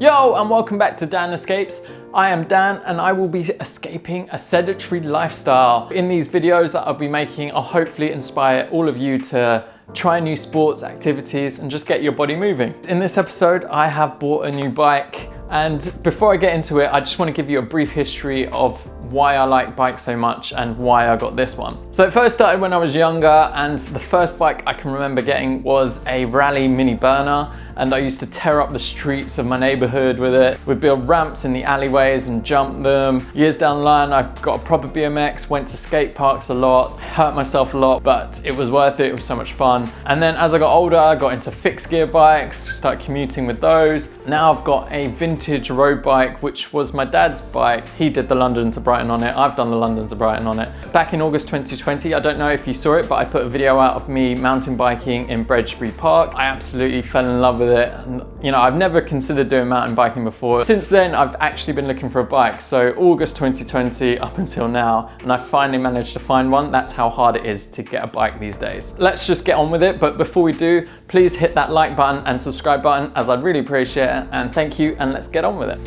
Yo, and welcome back to Dan Escapes. I am Dan and I will be escaping a sedentary lifestyle. In these videos that I'll be making, I'll hopefully inspire all of you to try new sports activities and just get your body moving. In this episode, I have bought a new bike, and before I get into it, I just want to give you a brief history of why I like bikes so much and why I got this one. So it first started when I was younger, and the first bike I can remember getting was a rally mini burner, and I used to tear up the streets of my neighborhood with it. We'd build ramps in the alleyways and jump them. Years down the line, I got a proper BMX, went to skate parks a lot, hurt myself a lot, but it was worth it. It was so much fun. And then as I got older, I got into fixed gear bikes, started commuting with those. Now I've got a vintage road bike, which was my dad's bike. He did the London to Brighton on it. I've done the London to Brighton on it. Back in August 2020, I don't know if you saw it, but I put a video out of me mountain biking in Bredgebury Park. I absolutely fell in love with it. And you know, I've never considered doing mountain biking before. Since then, I've actually been looking for a bike. So August 2020 up until now, and I finally managed to find one. That's how hard it is to get a bike these days. Let's just get on with it. But before we do, please hit that like button and subscribe button, as I'd really appreciate it. And thank you, and let's get on with it.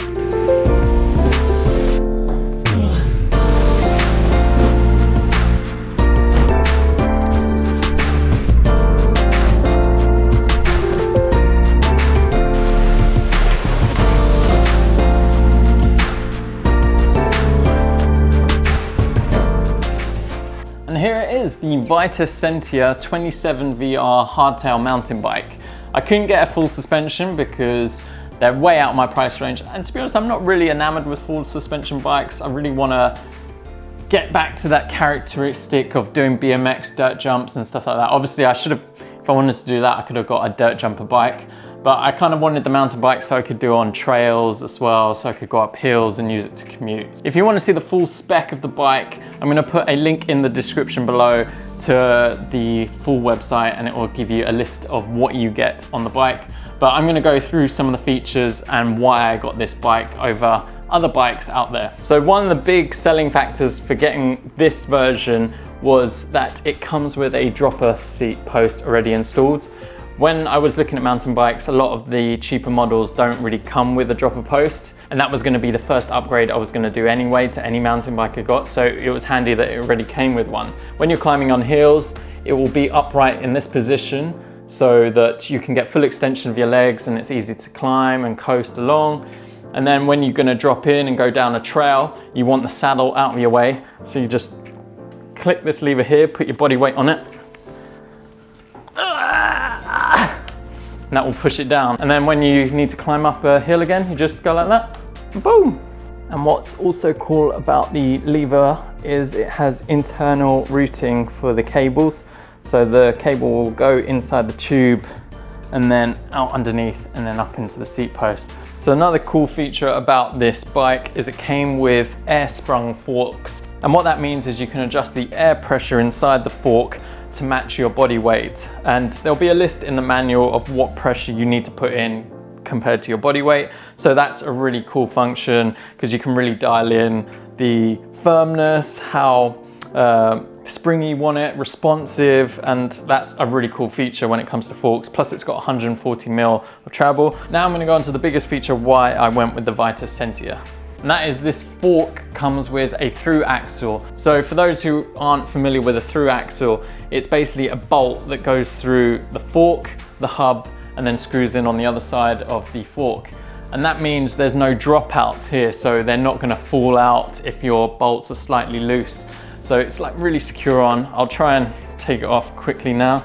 And here it is, the Vitus Sentier 27VR hardtail mountain bike. I couldn't get a full suspension because they're way out of my price range. And to be honest, I'm not really enamored with full suspension bikes. I really want to get back to that characteristic of doing BMX dirt jumps and stuff like that. Obviously, I should have, if I wanted to do that, I could have got a dirt jumper bike. But I kind of wanted the mountain bike so I could do on trails as well, so I could go up hills and use it to commute. If you want to see the full spec of the bike, I'm going to put a link in the description below to the full website, and it will give you a list of what you get on the bike. But I'm going to go through some of the features and why I got this bike over other bikes out there. So one of the big selling factors for getting this version was that it comes with a dropper seat post already installed. When I was looking at mountain bikes, a lot of the cheaper models don't really come with a dropper post, and that was going to be the first upgrade I was going to do anyway to any mountain bike I got, so it was handy that it already came with one. When you're climbing on hills, it will be upright in this position so that you can get full extension of your legs and it's easy to climb and coast along. And then when you're going to drop in and go down a trail, you want the saddle out of your way, so you just click this lever here, put your body weight on it, and that will push it down. And then when you need to climb up a hill again, you just go like that, boom. And what's also cool about the lever is it has internal routing for the cables. So the cable will go inside the tube and then out underneath and then up into the seat post. So another cool feature about this bike is it came with air sprung forks. And what that means is you can adjust the air pressure inside the fork to match your body weight, and there'll be a list in the manual of what pressure you need to put in compared to your body weight. So that's a really cool function because you can really dial in the firmness, how springy you want it, responsive, and that's a really cool feature when it comes to forks. Plus it's got 140mm of travel. Now I'm going to go on to the biggest feature why I went with the Vitus Sentier. And that is this fork comes with a thru axle. So for those who aren't familiar with a thru axle, it's basically a bolt that goes through the fork, the hub, and then screws in on the other side of the fork. And that means there's no dropouts here, so they're not going to fall out if your bolts are slightly loose. So it's like really secure on. I'll try and take it off quickly now.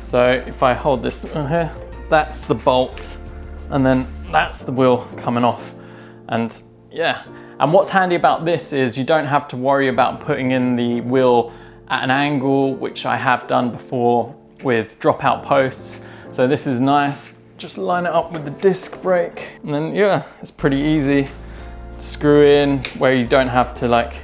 So if I hold this here, that's the bolt, and then that's the wheel coming off. And yeah, and what's handy about this is you don't have to worry about putting in the wheel at an angle, which I have done before with dropout posts. So this is nice. Just line it up with the disc brake, and then yeah, it's pretty easy to screw in where you don't have to like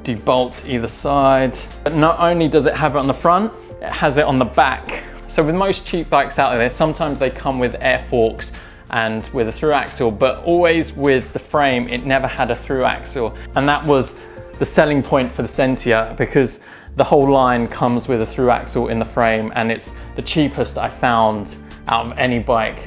do bolts either side. But not only does it have it on the front, it has it on the back. So with most cheap bikes out there, sometimes they come with air forks and with a thru axle, but always with the frame, it never had a thru axle. And that was the selling point for the Sentier, because the whole line comes with a thru axle in the frame, and it's the cheapest I found out of any bike.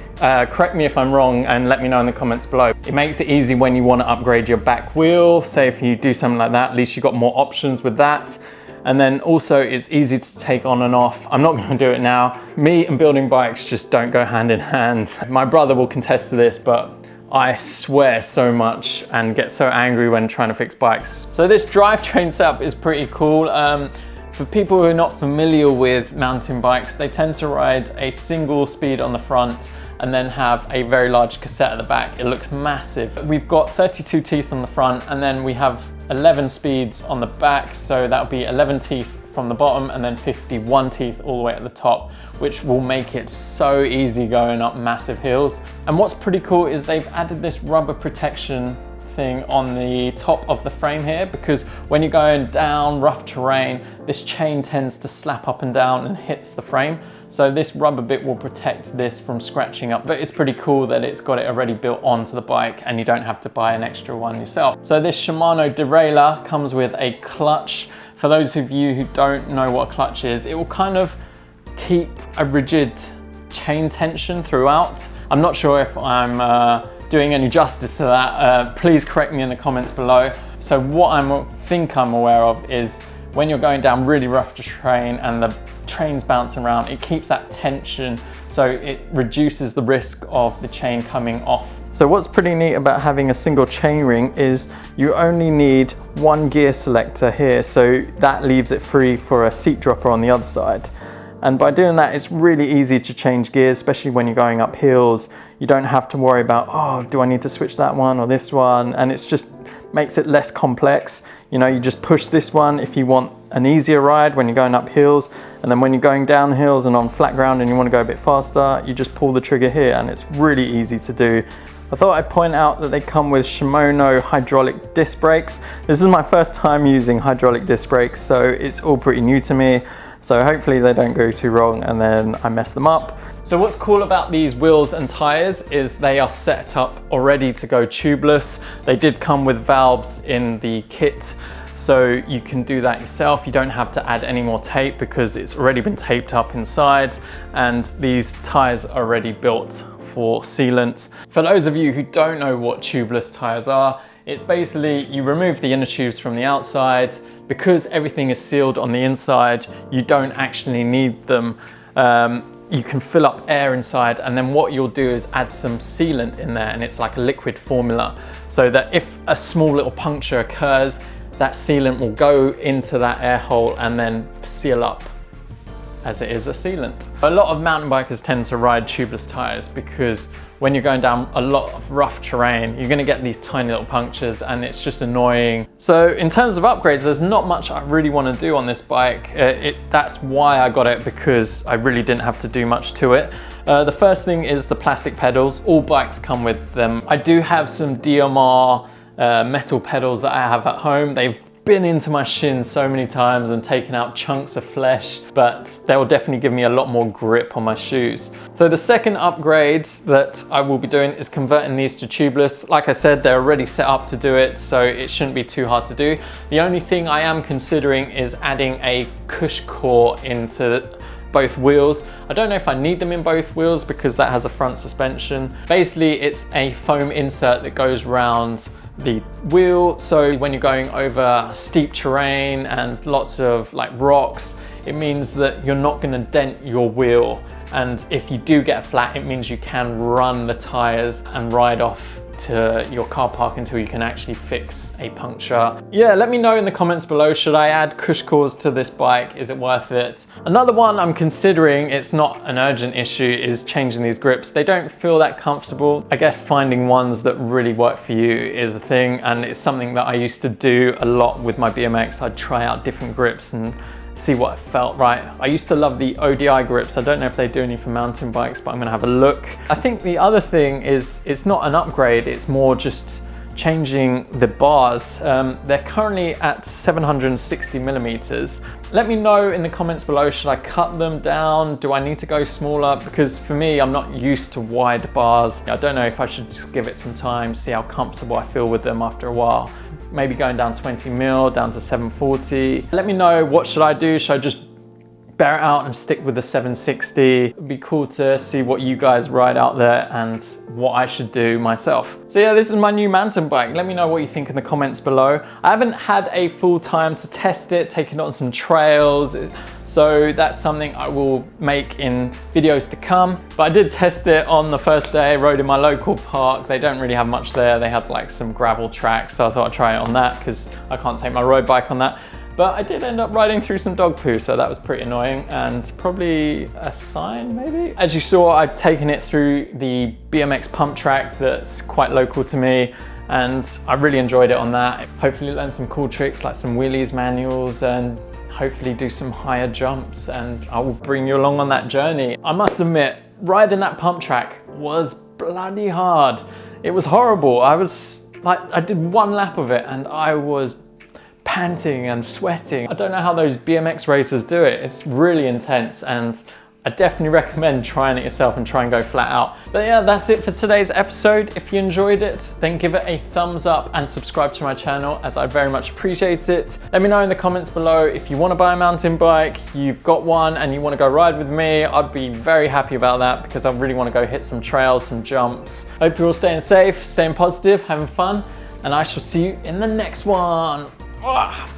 Correct me if I'm wrong and let me know in the comments below. It makes it easy when you want to upgrade your back wheel. Say if you do something like that, at least you've got more options with that. And then also it's easy to take on and off. I'm not gonna do it now. Me and building bikes just don't go hand in hand. My brother will contest to this, but I swear so much and get so angry when trying to fix bikes. So this drivetrain setup is pretty cool. For people who are not familiar with mountain bikes, they tend to ride a single speed on the front and then have a very large cassette at the back. It looks massive. We've got 32 teeth on the front and then we have 11 speeds on the back. So that'll be 11 teeth from the bottom and then 51 teeth all the way at the top, which will make it so easy going up massive hills. And what's pretty cool is they've added this rubber protection thing on the top of the frame here, because when you're going down rough terrain, this chain tends to slap up and down and hits the frame. So this rubber bit will protect this from scratching up. But it's pretty cool that it's got it already built onto the bike and you don't have to buy an extra one yourself. So this Shimano DERAILLEUR comes with a clutch. For those of you who don't know what a clutch is, it will kind of keep a rigid chain tension throughout. I'm not sure if I'm doing any justice to that. Please correct me in the comments below. So what I think I'm aware of is when you're going down really rough terrain and the train's bouncing around, it keeps that tension, so it reduces the risk of the chain coming off. So what's pretty neat about having a single chain ring is you only need one gear selector here, so that leaves it free for a seat dropper on the other side. And by doing that, it's really easy to change gears, especially when you're going up hills. You don't have to worry about, oh, do I need to switch that one or this one? And it's just makes it less complex. You know, you just push this one if you want an easier ride when you're going up hills. And then when you're going down hills and on flat ground and you want to go a bit faster, you just pull the trigger here and it's really easy to do. I thought I'd point out that they come with Shimano hydraulic disc brakes. This is my first time using hydraulic disc brakes, so it's all pretty new to me. So hopefully they don't go too wrong and then I mess them up. So what's cool about these wheels and tires is they are set up already to go tubeless. They did come with valves in the kit, so you can do that yourself. You don't have to add any more tape because it's already been taped up inside, and these tires are already built for sealant. For those of you who don't know what tubeless tires are, it's basically you remove the inner tubes from the outside. Because everything is sealed on the inside, you don't actually need them. You can fill up air inside, and then what you'll do is add some sealant in there, and it's like a liquid formula, so that if a small little puncture occurs, that sealant will go into that air hole and then seal up as it is a sealant. A lot of mountain bikers tend to ride tubeless tires because when you're going down a lot of rough terrain, you're gonna get these tiny little punctures and it's just annoying. So in terms of upgrades, there's not much I really wanna do on this bike. That's why I got it, because I really didn't have to do much to it. The first thing is the plastic pedals. All bikes come with them. I do have some DMR metal pedals that I have at home. They've been into my shin so many times and taken out chunks of flesh, but they will definitely give me a lot more grip on my shoes. So the second upgrade that I will be doing is converting these to tubeless. Like I said, they're already set up to do it, so it shouldn't be too hard to do. The only thing I am considering is adding a cush core into both wheels. I don't know if I need them in both wheels because that has a front suspension. Basically, it's a foam insert that goes around the wheel, so when you're going over steep terrain and lots of like rocks, it means that you're not going to dent your wheel, and if you do get flat, it means you can run the tires and ride off to your car park until you can actually fix a puncture. Yeah, let me know in the comments below, should I add cush cores to this bike? Is it worth it? Another one I'm considering, it's not an urgent issue, is changing these grips. They don't feel that comfortable. I guess finding ones that really work for you is a thing, and it's something that I used to do a lot with my BMX. I'd try out different grips and see what felt right. I used to love the ODI grips. I don't know if they do any for mountain bikes, but I'm gonna have a look. I think the other thing is, it's not an upgrade, it's more just changing the bars. They're currently at 760 millimeters. Let me know in the comments below, should I cut them down? Do I need to go smaller? Because for me, I'm not used to wide bars. I don't know if I should just give it some time, see how comfortable I feel with them after a while. Maybe going down 20 mil, down to 740. Let me know, what should I do? Should I just bear it out and stick with the 760. It'd be cool to see what you guys ride out there and what I should do myself. So yeah, this is my new mountain bike. Let me know what you think in the comments below. I haven't had a full time to test it, take it on some trails, so that's something I will make in videos to come. But I did test it on the first day, rode in my local park. They don't really have much there. They had like some gravel tracks, so I thought I'd try it on that because I can't take my road bike on that. But I did end up riding through some dog poo, so that was pretty annoying and probably a sign maybe. As you saw, I've taken it through the BMX pump track that's quite local to me, and I really enjoyed it on that. Hopefully learn some cool tricks like some wheelies, manuals, and hopefully do some higher jumps, and I will bring you along on that journey. I must admit, riding that pump track was bloody hard. It was horrible. I did one lap of it and I was panting and sweating. I don't know how those BMX racers do it. It's really intense, and I definitely recommend trying it yourself and try and go flat out. But yeah, that's it for today's episode. If you enjoyed it, then give it a thumbs up and subscribe to my channel, as I very much appreciate it. Let me know in the comments below if you want to buy a mountain bike, you've got one and you want to go ride with me. I'd be very happy about that because I really want to go hit some trails, some jumps. Hope you're all staying safe, staying positive, having fun, and I shall see you in the next one. Ah.